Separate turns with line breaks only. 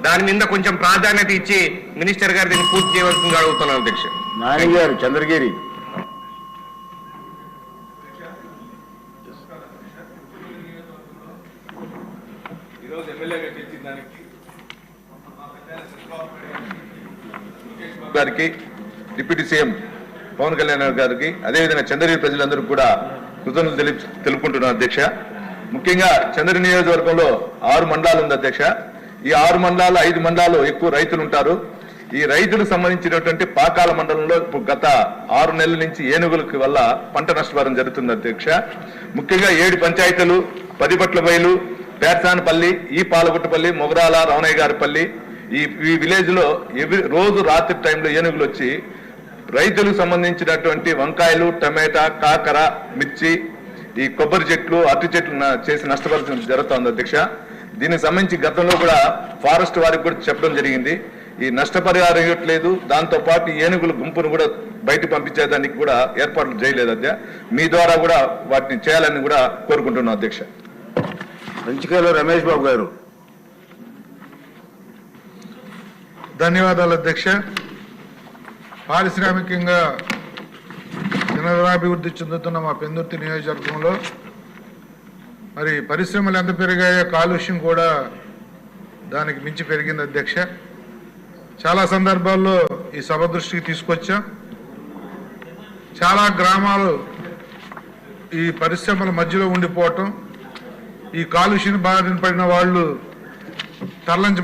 దాని మీద కొంచెం ప్రాధాన్యత ఇచ్చి మినిస్టర్ గారు దీన్ని పూర్తి చేయవలసిందిగా అడుగుతున్నాను అధ్యక్ష.
నాని గారు చంద్రగిరి.
గారికి, డిప్యూటీ సీఎం పవన్ కళ్యాణ్ గారికి, అదేవిధంగా చంద్రగిరి ప్రజలందరూ కూడా కృతజ్ఞతలు తెలుపుకుంటున్నాను అధ్యక్ష. ముఖ్యంగా చంద్రగిరి నియోజకవర్గంలో 6 మండలాలు ఉంది అధ్యక్ష. ఈ 6 మండలాలు 5 మండలాలు ఎక్కువ రైతులు ఉంటారు. ఈ రైతులకు సంబంధించినటువంటి పాకాల మండలంలో ఇప్పుడు గత 6 నెలల నుంచి ఏనుగులకి వల్ల పంట నష్టపరం జరుగుతుంది అధ్యక్ష. ముఖ్యంగా 7 పంచాయతీలు, 10 పట్ల బయలు, పేర్సానపల్లి, ఈ పాలగుట్టపల్లి, మొగరాల, రవణయ్య గారిపల్లి, ఈ విలేజ్ లో రోజు రాత్రి టైంలో ఏనుగులు వచ్చి రైతులకు సంబంధించినటువంటి వంకాయలు, టమాటా, కాకర, మిర్చి, ఈ కొబ్బరి చెట్లు, అరటి చెట్లు చేసి నష్టపరచడం జరుగుతుంది అధ్యక్ష. దీనికి సంబంధించి గతంలో కూడా ఫారెస్ట్ వారికి కూడా చెప్పడం జరిగింది. ఈ నష్టపరిహారం ఇవ్వట్లేదు, దాంతో పాటు ఏనుగుల గుంపును కూడా బయట పంపించేదానికి కూడా ఏర్పాట్లు చేయలేదు అధ్యక్ష. మీ ద్వారా కూడా వాటిని చేయాలని కూడా కోరుకుంటున్నాం అధ్యక్ష.
పంచకాల రమేష్ బాబు గారు.
ధన్యవాదాలు అధ్యక్ష. పారిశ్రామికంగా దినదినాభివృద్ధి చెందుతున్న మా పెందుర్తి నియోజకవర్గంలో మరి పరిశ్రమలు ఎంత పెరిగాయో కాలుష్యం కూడా దానికి మించి పెరిగింది అధ్యక్ష. చాలా సందర్భాల్లో ఈ సభ దృష్టికి తీసుకొచ్చాం. చాలా గ్రామాలు ఈ పరిశ్రమల మధ్యలో ఉండిపోవటం, ఈ కాలుష్యం బారిన పడిన వాళ్ళు తరలించ